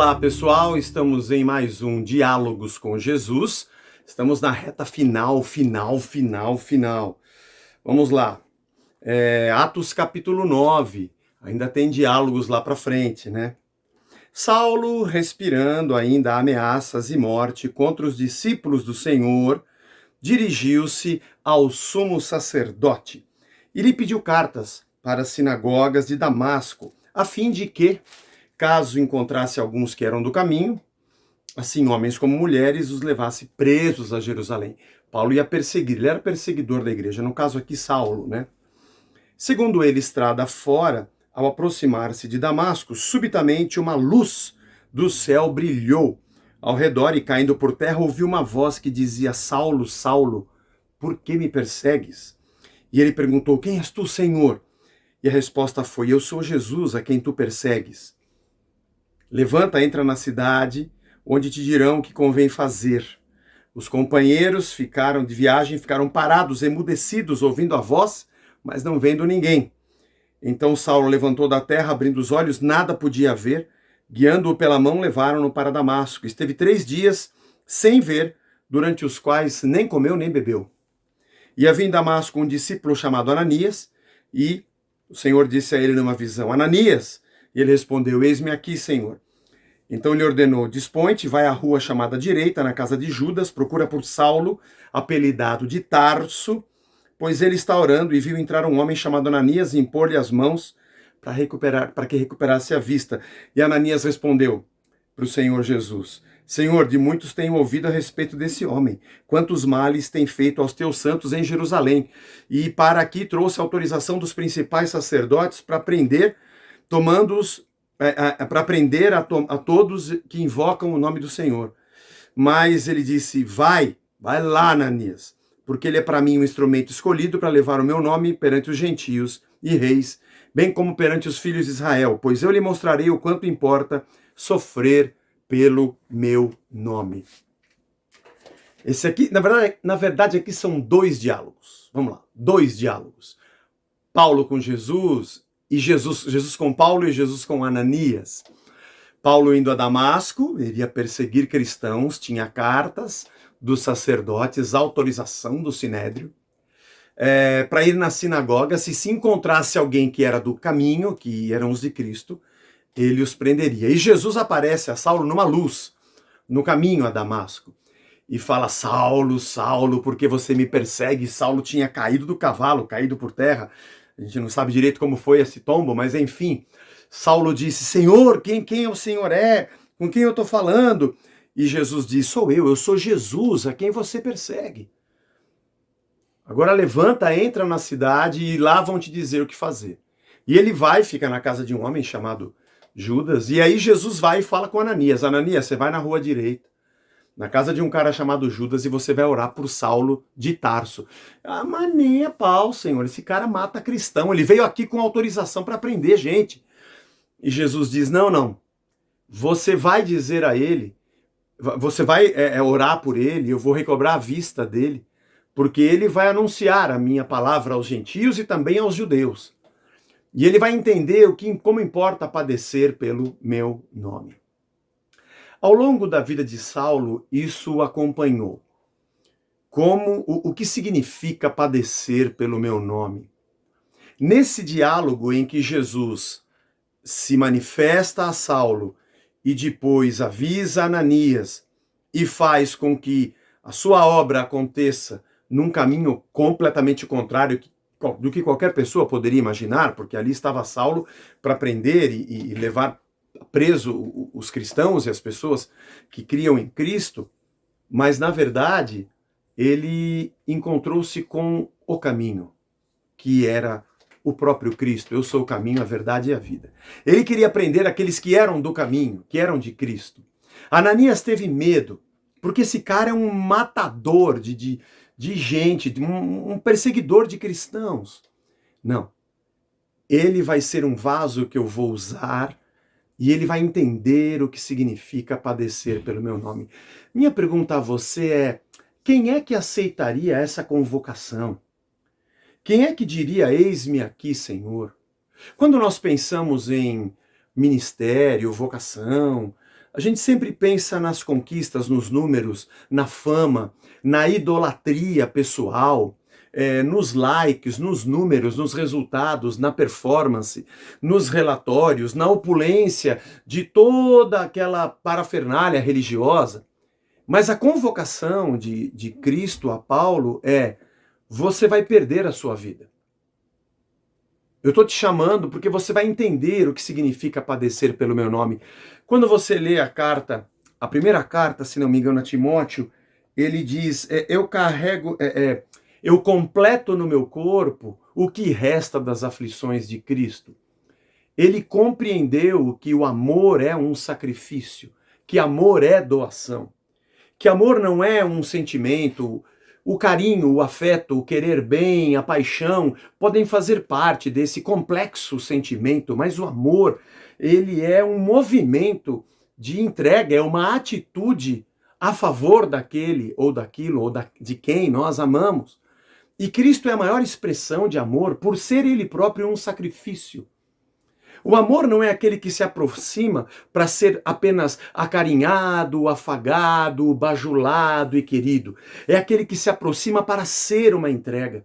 Olá pessoal, estamos em mais um Diálogos com Jesus. Estamos na reta final. Vamos lá. Atos capítulo 9. Ainda tem diálogos lá para frente, né? Saulo, respirando ainda ameaças e morte contra os discípulos do Senhor, dirigiu-se ao sumo sacerdote e lhe pediu cartas para as sinagogas de Damasco, a fim de que, caso encontrasse alguns que eram do caminho, assim homens como mulheres, os levasse presos a Jerusalém. Paulo ia perseguir, ele era perseguidor da igreja, no caso aqui Saulo, né? Segundo ele, estrada fora, ao aproximar-se de Damasco, subitamente uma luz do céu brilhou ao redor e, caindo por terra, ouviu uma voz que dizia: Saulo, Saulo, por que me persegues? E ele perguntou: quem és tu, Senhor? E a resposta foi: eu sou Jesus, a quem tu persegues. Levanta, entra na cidade, onde te dirão o que convém fazer. Os companheiros ficaram de viagem, ficaram parados, emudecidos, ouvindo a voz, mas não vendo ninguém. Então Saulo levantou da terra, abrindo os olhos, nada podia ver. Guiando-o pela mão, levaram-no para Damasco. Esteve 3 dias sem ver, durante os quais nem comeu nem bebeu. E havia em Damasco um discípulo chamado Ananias, e o Senhor disse a ele numa visão: Ananias! E ele respondeu: eis-me aqui, Senhor. Então lhe ordenou: dispõe-te, vai à rua chamada direita, na casa de Judas, procura por Saulo, apelidado de Tarso, pois ele está orando, e viu entrar um homem chamado Ananias e impor-lhe as mãos para que recuperasse a vista. E Ananias respondeu para o Senhor Jesus: Senhor, de muitos tenho ouvido a respeito desse homem, quantos males tem feito aos teus santos em Jerusalém, e para aqui trouxe autorização dos principais sacerdotes para prender, tomando-os para prender a todos que invocam o nome do Senhor. Mas ele disse: vai lá, Ananias, porque ele é para mim um instrumento escolhido para levar o meu nome perante os gentios e reis, bem como perante os filhos de Israel, pois eu lhe mostrarei o quanto importa sofrer pelo meu nome. Esse aqui, na verdade, aqui são 2 diálogos. Vamos lá, 2 diálogos. Paulo com Jesus, e Jesus com Paulo e Jesus com Ananias. Paulo indo a Damasco, iria perseguir cristãos, tinha cartas dos sacerdotes, autorização do Sinédrio, para ir na sinagoga. Se encontrasse alguém que era do caminho, que eram os de Cristo, ele os prenderia. E Jesus aparece a Saulo numa luz, no caminho a Damasco, e fala: Saulo, Saulo, por que você me persegue? Saulo tinha caído do cavalo, caído por terra. A gente não sabe direito como foi esse tombo, mas enfim. Saulo disse: Senhor, quem o Senhor é? Com quem eu estou falando? E Jesus diz: sou eu sou Jesus, a quem você persegue. Agora levanta, entra na cidade e lá vão te dizer o que fazer. E ele vai, fica na casa de um homem chamado Judas, e aí Jesus vai e fala com Ananias: Ananias, você vai na rua direita, na casa de um cara chamado Judas, e você vai orar por Saulo de Tarso. Ah, mas nem a pau, Senhor, esse cara mata cristão, ele veio aqui com autorização para prender gente. E Jesus diz: não, você vai dizer a ele, você vai orar por ele, eu vou recobrar a vista dele, porque ele vai anunciar a minha palavra aos gentios e também aos judeus. E ele vai entender como importa padecer pelo meu nome. Ao longo da vida de Saulo, isso o acompanhou. O que significa padecer pelo meu nome? Nesse diálogo em que Jesus se manifesta a Saulo e depois avisa Ananias e faz com que a sua obra aconteça num caminho completamente contrário do que qualquer pessoa poderia imaginar, porque ali estava Saulo para prender e levar preso os cristãos e as pessoas que criam em Cristo, mas na verdade ele encontrou-se com o caminho, que era o próprio Cristo. Eu sou o caminho, a verdade e a vida. Ele queria prender aqueles que eram do caminho, que eram de Cristo. Ananias teve medo, porque esse cara é um matador de gente, um perseguidor de cristãos. Não. Ele vai ser um vaso que eu vou usar e ele vai entender o que significa padecer pelo meu nome. Minha pergunta a você é: quem é que aceitaria essa convocação? Quem é que diria: eis-me aqui, Senhor? Quando nós pensamos em ministério, vocação, A gente sempre pensa nas conquistas, nos números, na fama, na idolatria pessoal, nos likes, nos números, nos resultados, na performance, nos relatórios, na opulência de toda aquela parafernália religiosa. Mas a convocação de Cristo a Paulo é: você vai perder a sua vida. Eu estou te chamando porque você vai entender o que significa padecer pelo meu nome. Quando você lê a carta, a primeira carta, se não me engano, a Timóteo, ele diz, eu completo no meu corpo o que resta das aflições de Cristo. Ele compreendeu que o amor é um sacrifício, que amor é doação, que amor não é um sentimento. O carinho, o afeto, o querer bem, a paixão podem fazer parte desse complexo sentimento, mas o amor, ele é um movimento de entrega, é uma atitude a favor daquele ou daquilo ou de quem nós amamos. E Cristo é a maior expressão de amor por ser ele próprio um sacrifício. O amor não é aquele que se aproxima para ser apenas acarinhado, afagado, bajulado e querido. É aquele que se aproxima para ser uma entrega,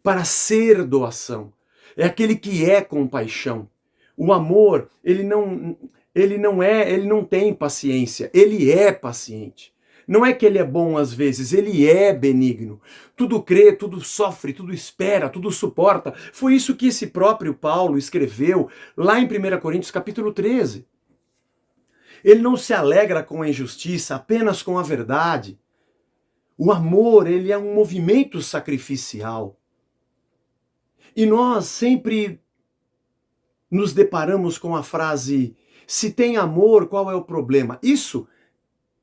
para ser doação. É aquele que é compaixão. O amor, ele não tem paciência, ele é paciente. Não é que ele é bom às vezes, ele é benigno. Tudo crê, tudo sofre, tudo espera, tudo suporta. Foi isso que esse próprio Paulo escreveu lá em 1 Coríntios capítulo 13. Ele não se alegra com a injustiça, apenas com a verdade. O amor, ele é um movimento sacrificial. E nós sempre nos deparamos com a frase: se tem amor, qual é o problema? Isso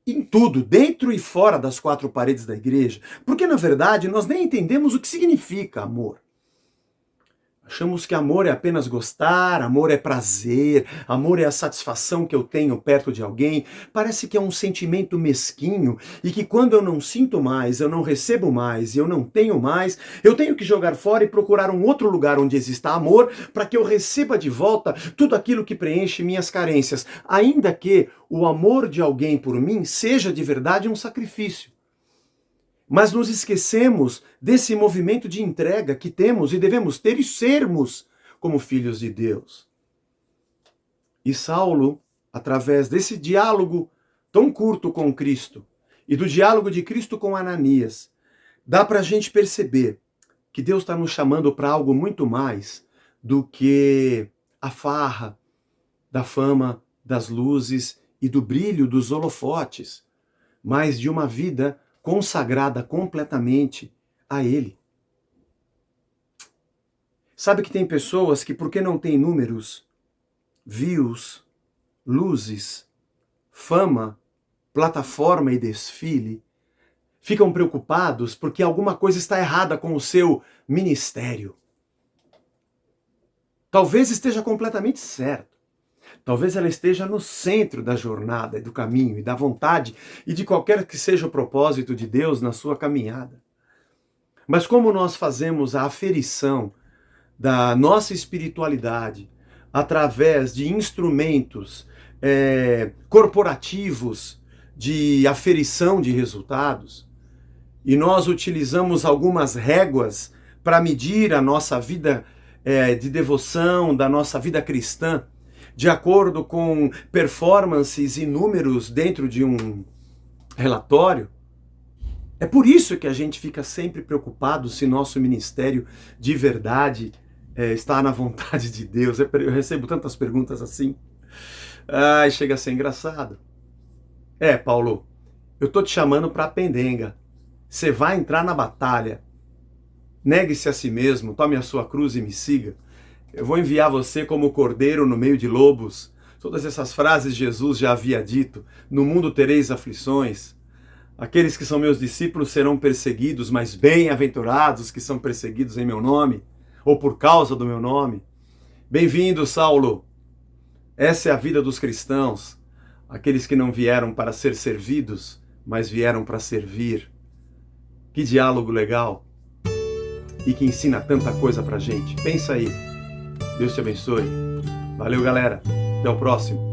em tudo, dentro e fora das quatro paredes da igreja. Porque, na verdade, nós nem entendemos o que significa amor. Achamos que amor é apenas gostar, amor é prazer, amor é a satisfação que eu tenho perto de alguém. Parece que é um sentimento mesquinho e que quando eu não sinto mais, eu não recebo mais e eu não tenho mais, eu tenho que jogar fora e procurar um outro lugar onde exista amor para que eu receba de volta tudo aquilo que preenche minhas carências, ainda que o amor de alguém por mim seja de verdade um sacrifício. Mas nos esquecemos desse movimento de entrega que temos e devemos ter e sermos como filhos de Deus. E Saulo, através desse diálogo tão curto com Cristo e do diálogo de Cristo com Ananias, dá para a gente perceber que Deus está nos chamando para algo muito mais do que a farra da fama, das luzes e do brilho dos holofotes, mas de uma vida consagrada completamente a Ele. Sabe que tem pessoas que, porque não tem números, views, luzes, fama, plataforma e desfile, ficam preocupados porque alguma coisa está errada com o seu ministério. Talvez esteja completamente certo. Talvez ela esteja no centro da jornada, do caminho e da vontade e de qualquer que seja o propósito de Deus na sua caminhada. Mas como nós fazemos a aferição da nossa espiritualidade através de instrumentos corporativos de aferição de resultados, e nós utilizamos algumas réguas para medir a nossa vida de devoção, da nossa vida cristã, de acordo com performances e números dentro de um relatório. É por isso que a gente fica sempre preocupado se nosso ministério de verdade está na vontade de Deus. Eu recebo tantas perguntas assim. Ai, chega a ser engraçado. Paulo, eu tô te chamando para a pendenga. Você vai entrar na batalha. Negue-se a si mesmo, tome a sua cruz e me siga. Eu vou enviar você como cordeiro no meio de lobos. Todas essas frases Jesus já havia dito. No mundo tereis aflições. Aqueles que são meus discípulos serão perseguidos, mas bem-aventurados que são perseguidos em meu nome, ou por causa do meu nome. Bem-vindo, Saulo. Essa é a vida dos cristãos. Aqueles que não vieram para ser servidos, mas vieram para servir. Que diálogo legal. E que ensina tanta coisa pra gente. Pensa aí. Deus te abençoe. Valeu, galera. Até o próximo.